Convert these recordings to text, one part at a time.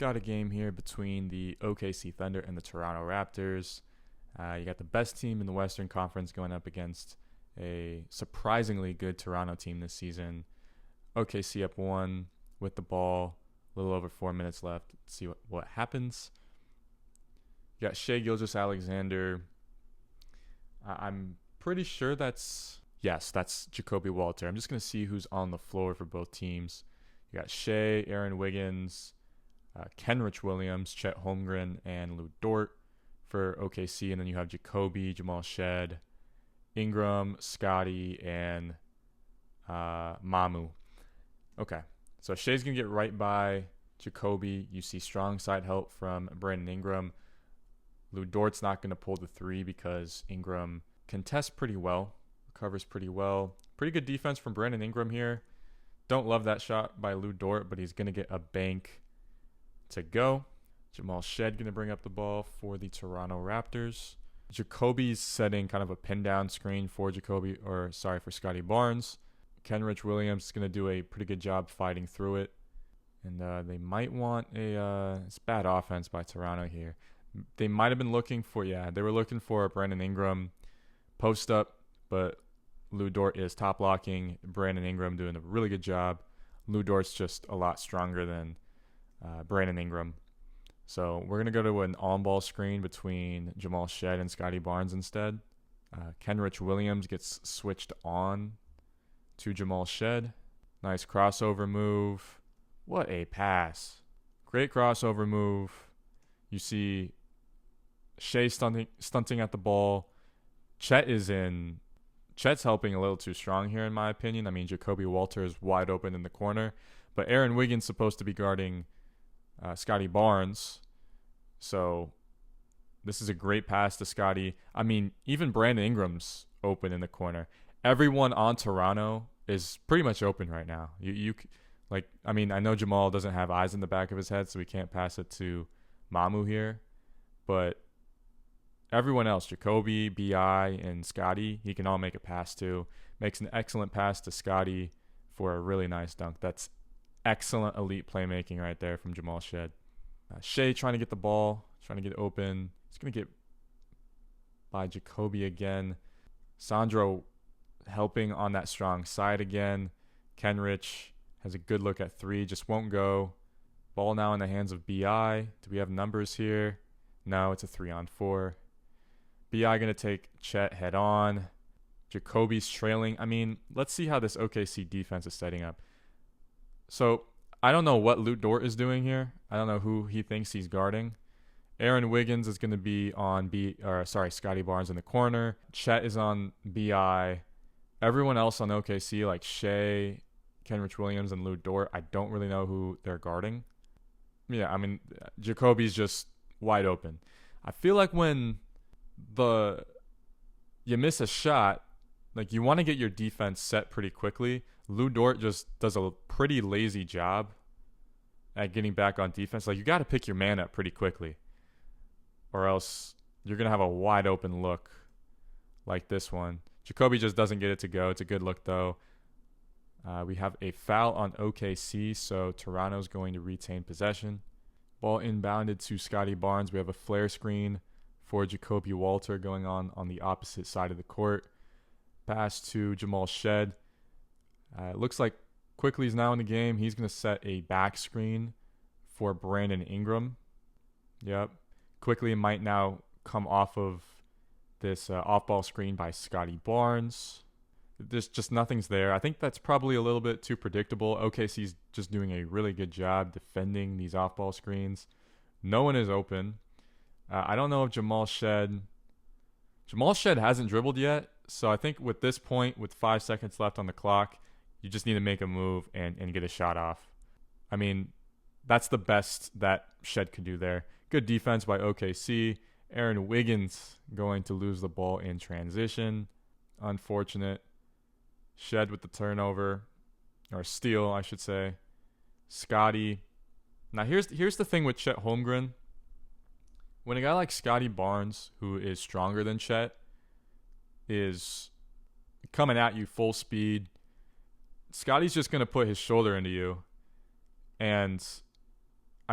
got a game here between the OKC Thunder and the Toronto Raptors. You got the best team in the Western Conference going up against a surprisingly good Toronto team this season. OKC up one with the ball, a little over 4 minutes left. Let's see what happens. You got Shai Gilgeous-Alexander. I'm pretty sure that's Jacoby Walter. I'm just going to see who's on the floor for both teams. You got Shai, Aaron Wiggins, Kenrich Williams, Chet Holmgren, and Lou Dort for OKC. And then you have Jacoby, Jamal Shed, Ingram, Scotty, and Mamu. Okay, so Shai's going to get right by Jacoby. You see strong side help from Brandon Ingram. Lou Dort's not going to pull the three because Ingram contests pretty well, recovers pretty well. Pretty good defense from Brandon Ingram here. Don't love that shot by Lou Dort, but he's going to get a bank to go. Jamal Shed going to bring up the ball for the Toronto Raptors. Jacoby's setting kind of a pin down screen for Scotty Barnes. Kenrich Williams is going to do a pretty good job fighting through it. And they might want it's bad offense by Toronto here. They might have been looking for a Brandon Ingram post up, but Lou Dort is top locking. Brandon Ingram doing a really good job. Lou Dort's just a lot stronger than Brandon Ingram. So we're going to go to an on-ball screen between Jamal Shed and Scotty Barnes instead. Kenrich Williams gets switched on to Jamal Shed. Nice crossover move. What a pass. Great crossover move. You see Shai stunting at the ball. Chet's helping a little too strong here, in my opinion. I mean, Jacoby Walter is wide open in the corner, but Aaron Wiggins supposed to be guarding Scotty Barnes. So this is a great pass to Scotty. I mean, even Brandon Ingram's open in the corner. Everyone on Toronto is pretty much open right now. I know Jamal doesn't have eyes in the back of his head, so we can't pass it to Mamu here, but everyone else, Jacoby, B.I., and Scotty, he can all make a pass to. Makes an excellent pass to Scotty for a really nice dunk. That's excellent elite playmaking right there from Jamal Shed. Shai trying to get the ball, trying to get open. He's going to get by Jacoby again. Sandro helping on that strong side again. Kenrich has a good look at three, just won't go. Ball now in the hands of B.I. Do we have numbers here? No, it's a 3-on-4. B.I. going to take Chet head on. Jacoby's trailing. I mean, let's see how this OKC defense is setting up. So, I don't know what Lou Dort is doing here. I don't know who he thinks he's guarding. Aaron Wiggins is going to be on Scotty Barnes in the corner. Chet is on B.I. Everyone else on OKC, like Shai, Kenrich Williams, and Lou Dort, I don't really know who they're guarding. Yeah, I mean, Jacoby's just wide open. I feel like when you miss a shot, like you want to get your defense set pretty quickly. Lou Dort just does a pretty lazy job at getting back on defense. Like you got to pick your man up pretty quickly, or else you're gonna have a wide open look like this one. Jacoby just doesn't get it to go. It's a good look though. We have a foul on OKC, so Toronto's going to retain possession. Ball inbounded to Scotty Barnes. We have a flare screen for Jacoby Walter going on the opposite side of the court. Pass to Jamal Shed. It looks like Quickly's now in the game. He's going to set a back screen for Brandon Ingram. Yep. Quickly might now come off of this off-ball screen by Scotty Barnes. There's just nothing's there. I think that's probably a little bit too predictable. OKC's just doing a really good job defending these off-ball screens. No one is open. I don't know if Jamal Shed hasn't dribbled yet. So I think with this point, with 5 seconds left on the clock, you just need to make a move and get a shot off. I mean, that's the best that Shed could do there. Good defense by OKC. Aaron Wiggins going to lose the ball in transition. Unfortunate. Shed with the turnover, or steal, I should say. Scotty. Now here's the thing with Chet Holmgren. When a guy like Scotty Barnes, who is stronger than Chet, is coming at you full speed, Scotty's just going to put his shoulder into you. And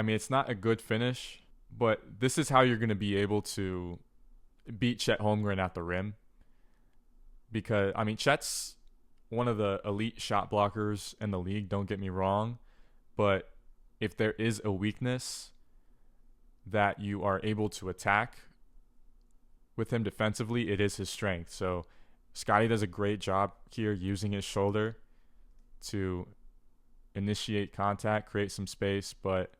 I mean, it's not a good finish, but this is how you're going to be able to beat Chet Holmgren at the rim. Because, I mean, Chet's one of the elite shot blockers in the league, don't get me wrong. But if there is a weakness that you are able to attack with him defensively, it is his strength. So Scotty does a great job here using his shoulder to initiate contact, create some space, but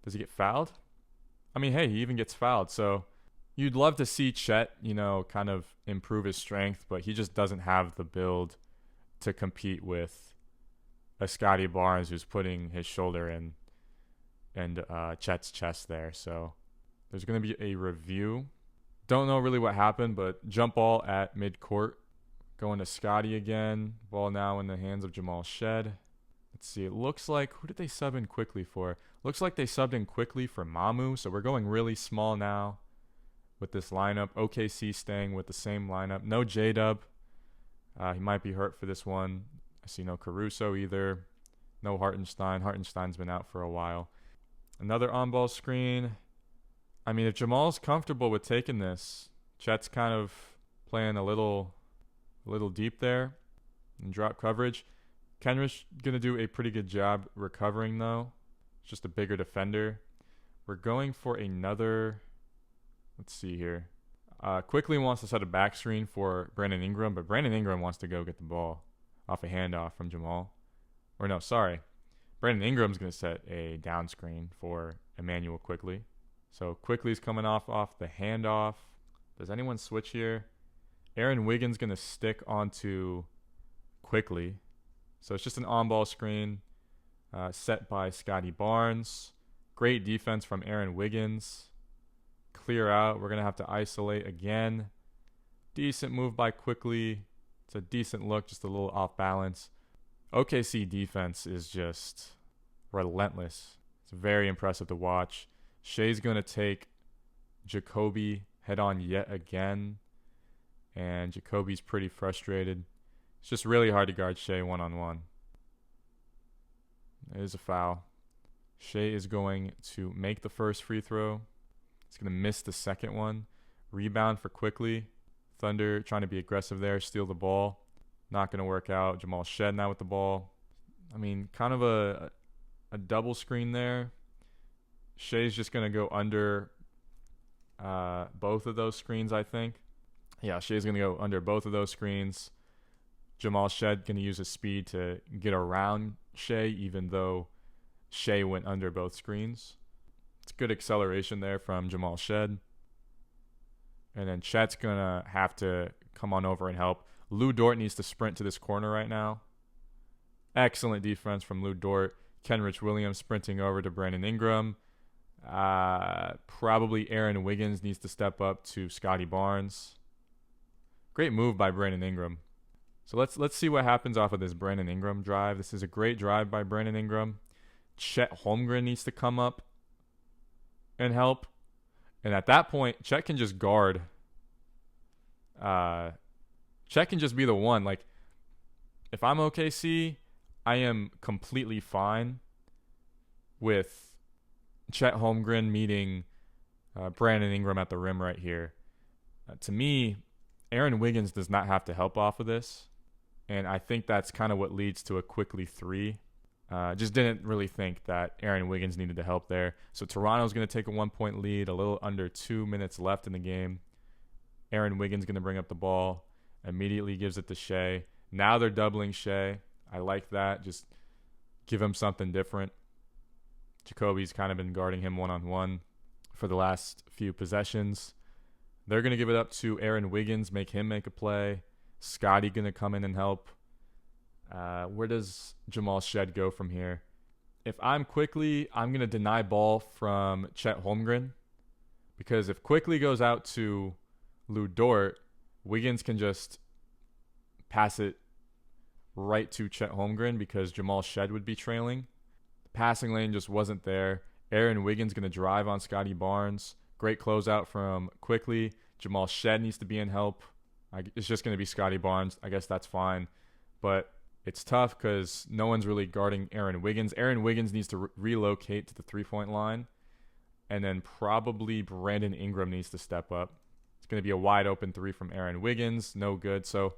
does he get fouled? I mean, hey, he even gets fouled. So you'd love to see Chet, kind of improve his strength, but he just doesn't have the build to compete with a Scotty Barnes who's putting his shoulder in and Chet's chest there. So there's going to be a review. Don't know really what happened, but jump ball at midcourt. Going to Scotty again. Ball now in the hands of Jamal Shed. Let's see. It looks like, who did they sub in quickly for? Looks like they subbed in quickly for Mamu. So we're going really small now with this lineup. OKC staying with the same lineup. No J-Dub. He might be hurt for this one. I see no Caruso either. No Hartenstein. Hartenstein's been out for a while. Another on-ball screen. I mean, if Jamal's comfortable with taking this, Chet's kind of playing a little deep there in drop coverage. Kenrich going to do a pretty good job recovering, though. Just a bigger defender. We're going for another, let's see here. Quickly wants to set a back screen for Brandon Ingram, but Brandon Ingram wants to go get the ball off a handoff from Jamal. Or no, sorry. Brandon Ingram's going to set a down screen for Emmanuel Quickly. So Quickly's coming off the handoff. Does anyone switch here? Aaron Wiggins going to stick onto Quickly. So it's just an on-ball screen set by Scotty Barnes. Great defense from Aaron Wiggins. Clear out. We're going to have to isolate again. Decent move by Quickly. It's a decent look, just a little off balance. OKC defense is just relentless. It's very impressive to watch. Shea's going to take Jacoby head on yet again. And Jacoby's pretty frustrated. It's just really hard to guard Shea one-on-one. It is a foul. Shea is going to make the first free throw. He's going to miss the second one. Rebound for Quickly. Thunder trying to be aggressive there, steal the ball. Not going to work out. Jamal Shed now with the ball. I mean, kind of a double screen there. Shea's just going to go under both of those screens, I think. Yeah, Shea's going to go under both of those screens. Jamal Shed going to use his speed to get around Shea, even though Shea went under both screens. It's good acceleration there from Jamal Shed. And then Chet's going to have to come on over and help. Lou Dort needs to sprint to this corner right now. Excellent defense from Lou Dort. Kenrich Williams sprinting over to Brandon Ingram. Probably Aaron Wiggins needs to step up to Scotty Barnes. Great move by Brandon Ingram. So let's see what happens off of this Brandon Ingram drive. This is a great drive by Brandon Ingram. Chet Holmgren needs to come up and help. And at that point, Chet can just guard. Chet can just be the one. Like, if I'm OKC, I am completely fine with Chet Holmgren meeting Brandon Ingram at the rim right here. To me, Aaron Wiggins does not have to help off of this. And I think that's kind of what leads to a Quickly three. Just didn't really think that Aaron Wiggins needed to help there. So Toronto's going to take a 1-point lead, a little under 2 minutes left in the game. Aaron Wiggins going to bring up the ball, immediately gives it to Shea. Now they're doubling Shea. I like that. Just give him something different. Jacoby's kind of been guarding him one-on-one for the last few possessions. They're going to give it up to Aaron Wiggins, make him make a play. Scotty going to come in and help. Where does Jamal Shed go from here? If I'm Quickly, I'm going to deny ball from Chet Holmgren. Because if Quickly goes out to Lou Dort, Wiggins can just pass it right to Chet Holmgren because Jamal Shed would be trailing. The passing lane just wasn't there. Aaron Wiggins going to drive on Scotty Barnes. Great closeout from Quickly. Jamal Shed needs to be in help. It's just going to be Scotty Barnes. I guess that's fine. But it's tough because no one's really guarding Aaron Wiggins. Aaron Wiggins needs to relocate to the 3-point line, and then probably Brandon Ingram needs to step up. It's going to be a wide open three from Aaron Wiggins. No good. So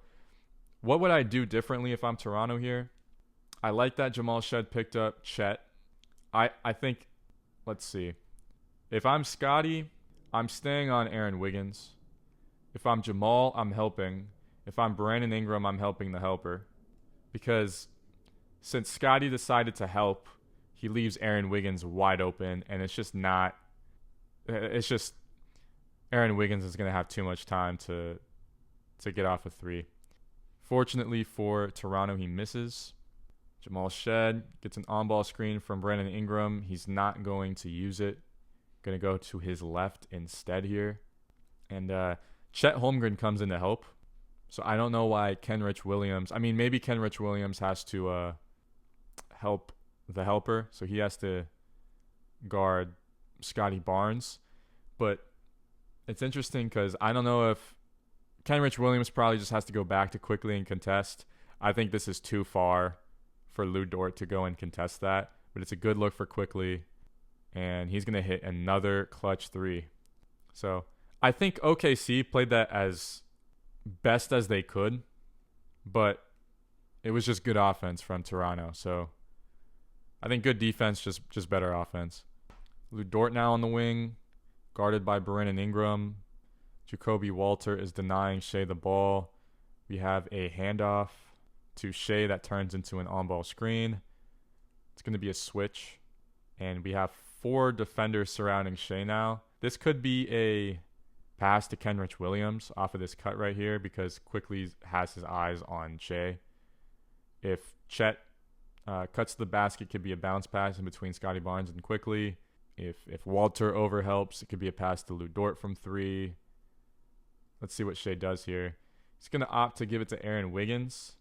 what would I do differently if I'm Toronto here? I like that Jamal Shead picked up Chet. I think, let's see. If I'm Scotty, I'm staying on Aaron Wiggins. If I'm Jamal, I'm helping. If I'm Brandon Ingram, I'm helping the helper. Because since Scotty decided to help, he leaves Aaron Wiggins wide open, and it's just Aaron Wiggins is going to have too much time to get off a three. Fortunately for Toronto, he misses. Jamal Shead gets an on-ball screen from Brandon Ingram. He's not going to use it. Going to go to his left instead here. And Chet Holmgren comes in to help. So I don't know why Kenrich Williams... I mean, maybe Kenrich Williams has to help the helper. So he has to guard Scotty Barnes. But it's interesting because I don't know if... Kenrich Williams probably just has to go back to quickly and contest. I think this is too far for Lou Dort to go and contest that. But it's a good look for quickly. And he's going to hit another clutch three. So I think OKC played that as best as they could. But it was just good offense from Toronto. So I think good defense, just better offense. Lou Dort now on the wing, guarded by Brandon Ingram. Jacoby Walter is denying Shea the ball. We have a handoff to Shea that turns into an on-ball screen. It's going to be a switch. And we have 4 defenders surrounding Shea now. This could be a pass to Kenrich Williams off of this cut right here because Quickly has his eyes on Shea. If Chet cuts to the basket, it could be a bounce pass in between Scotty Barnes and Quickly. If Walter overhelps, it could be a pass to Lou Dort from 3. Let's see what Shea does here. He's going to opt to give it to Aaron Wiggins.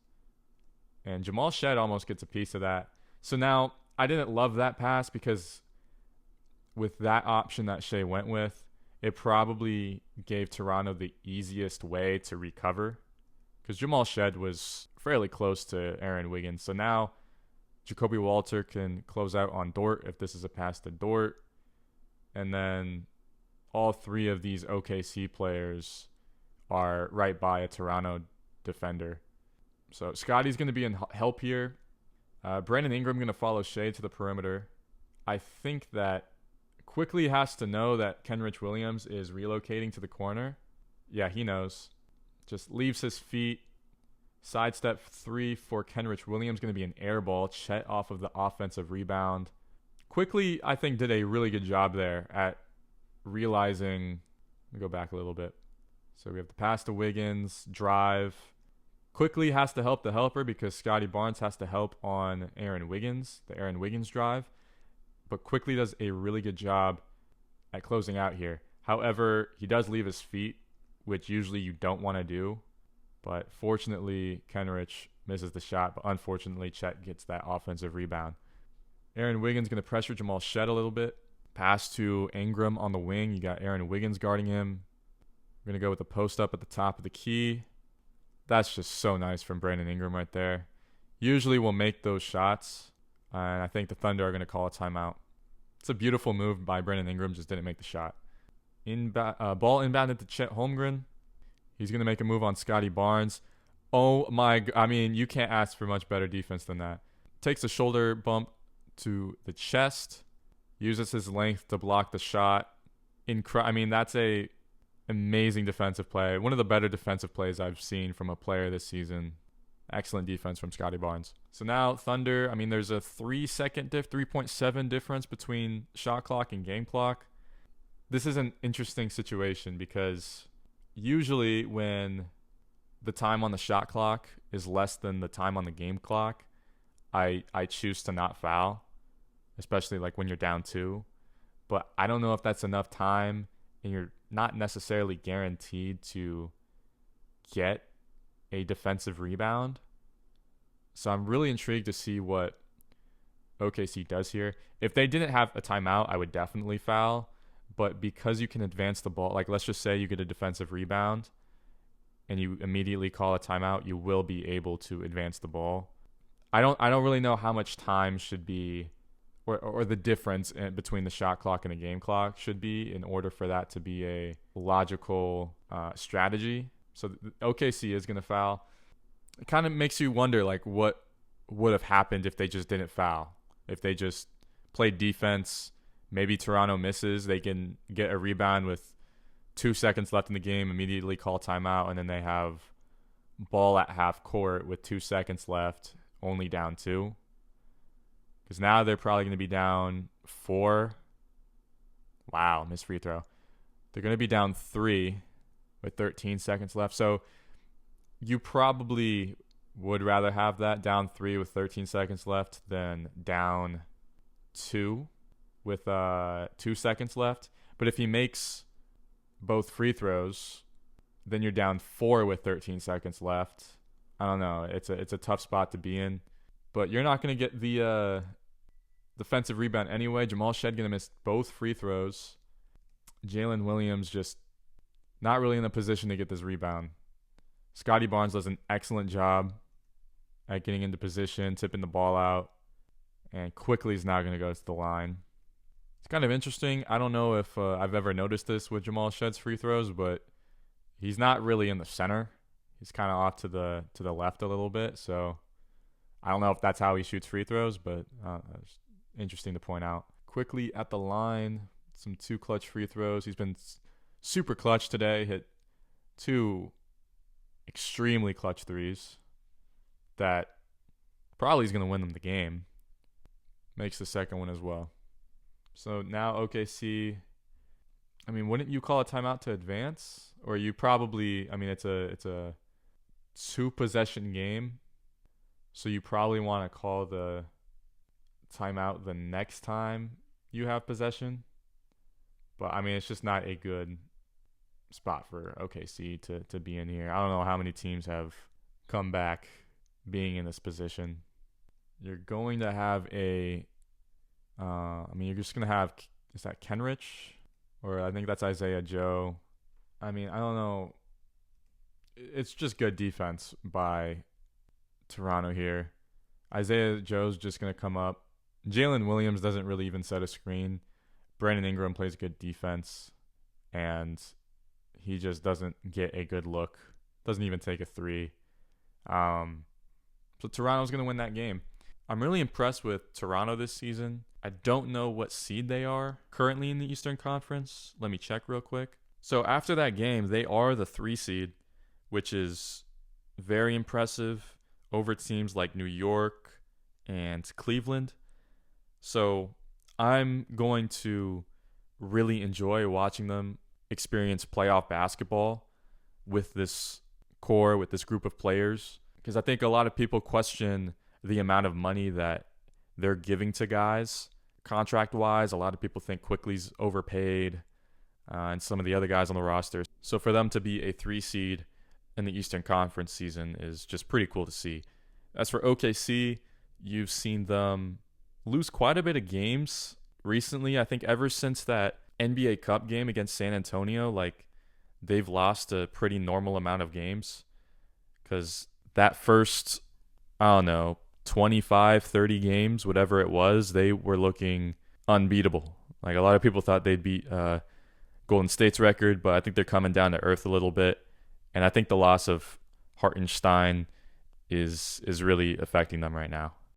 And Jamal Shead almost gets a piece of that. So now, I didn't love that pass because with that option that Shea went with, it probably gave Toronto the easiest way to recover because Jamal Shead was fairly close to Aaron Wiggins. So now Jacoby Walter can close out on Dort if this is a pass to Dort. And then all 3 of these OKC players are right by a Toronto defender. So Scotty's going to be in help here. Brandon Ingram going to follow Shea to the perimeter. I think that Quickly has to know that Kenrich Williams is relocating to the corner. Yeah, he knows. Just leaves his feet. Sidestep 3 for Kenrich Williams. Going to be an air ball. Chet off of the offensive rebound. Quickly, I think, did a really good job there at realizing... Let me go back a little bit. So we have the pass to Wiggins, drive. Quickly has to help the helper because Scotty Barnes has to help on Aaron Wiggins, the Aaron Wiggins drive. But Quickly does a really good job at closing out here. However, he does leave his feet, which usually you don't want to do. But fortunately, Kenrich misses the shot. But unfortunately, Chet gets that offensive rebound. Aaron Wiggins going to pressure Jamal Shead a little bit. Pass to Ingram on the wing. You got Aaron Wiggins guarding him. We're going to go with the post up at the top of the key. That's just so nice from Brandon Ingram right there. Usually we'll make those shots. And I think the Thunder are going to call a timeout. It's a beautiful move by Brandon Ingram. Just didn't make the shot. Ball inbounded to Chet Holmgren. He's going to make a move on Scotty Barnes. Oh my... I mean, you can't ask for much better defense than that. Takes a shoulder bump to the chest. Uses his length to block the shot. I mean, that's a amazing defensive play. One of the better defensive plays I've seen from a player this season. Excellent defense from Scotty Barnes. So now Thunder, I mean, there's a 3.7 difference between shot clock and game clock. This is an interesting situation because usually when the time on the shot clock is less than the time on the game clock, I choose to not foul, especially like when you're down 2. But I don't know if that's enough time and you're not necessarily guaranteed to get a defensive rebound. So I'm really intrigued to see what OKC does here. If they didn't have a timeout, I would definitely foul. But because you can advance the ball, like let's just say you get a defensive rebound and you immediately call a timeout, you will be able to advance the ball. I don't really know how much time should be, or the difference between the shot clock and the game clock should be in order for that to be a logical strategy. So OKC is going to foul. It kind of makes you wonder, like, what would have happened if they just didn't foul. If they just played defense, maybe Toronto misses, they can get a rebound with 2 seconds left in the game, immediately call timeout, and then they have ball at half court with 2 seconds left, only down 2. Because now they're probably going to be down 4. Wow, missed free throw. They're going to be down 3 with 13 seconds left. So you probably would rather have that down 3 with 13 seconds left than down 2 with 2 seconds left. But if he makes both free throws, then you're down 4 with 13 seconds left. I don't know. It's a tough spot to be in. But you're not going to get the defensive rebound anyway. Jamal Shead going to miss both free throws. Jalen Williams just not really in a position to get this rebound. Scotty Barnes does an excellent job at getting into position, tipping the ball out, and quickly is now going to go to the line. It's kind of interesting. I don't know if I've ever noticed this with Jamal Shead's free throws, but he's not really in the center. He's kind of off to the left a little bit. So I don't know if that's how he shoots free throws, but it's interesting to point out. Quickly at the line, some 2 clutch free throws. He's been super clutch today. Hit 2 extremely clutch threes that probably is going to win them the game. Makes the second one as well. So now OKC, I mean, wouldn't you call a timeout to advance? Or you probably, I mean, it's a 2-possession game. So you probably want to call the timeout the next time you have possession. But, I mean, it's just not a good spot for OKC to be in here. I don't know how many teams have come back being in this position. You're going to have you're just going to have, is that Kenrich? Or I think that's Isaiah Joe. I mean, I don't know. It's just good defense by Toronto here. Isaiah Joe's just going to come up. Jalen Williams doesn't really even set a screen. Brandon Ingram plays good defense. And he just doesn't get a good look. Doesn't even take a 3. So Toronto's going to win that game. I'm really impressed with Toronto this season. I don't know what seed they are currently in the Eastern Conference. Let me check real quick. So after that game, they are the 3 seed, which is very impressive over teams like New York and Cleveland. So I'm going to really enjoy watching them experience playoff basketball with this core, with this group of players. Because I think a lot of people question the amount of money that they're giving to guys contract-wise. A lot of people think Quickly's overpaid and some of the other guys on the roster. So for them to be a 3 seed in the Eastern Conference season is just pretty cool to see. As for OKC, you've seen them lose quite a bit of games recently. I think ever since that NBA Cup game against San Antonio, like, they've lost a pretty normal amount of games. Because that first, I don't know, 25, 30 games, whatever it was, they were looking unbeatable. Like, a lot of people thought they'd beat Golden State's record, but I think they're coming down to earth a little bit. And I think the loss of Hartenstein is really affecting them right now.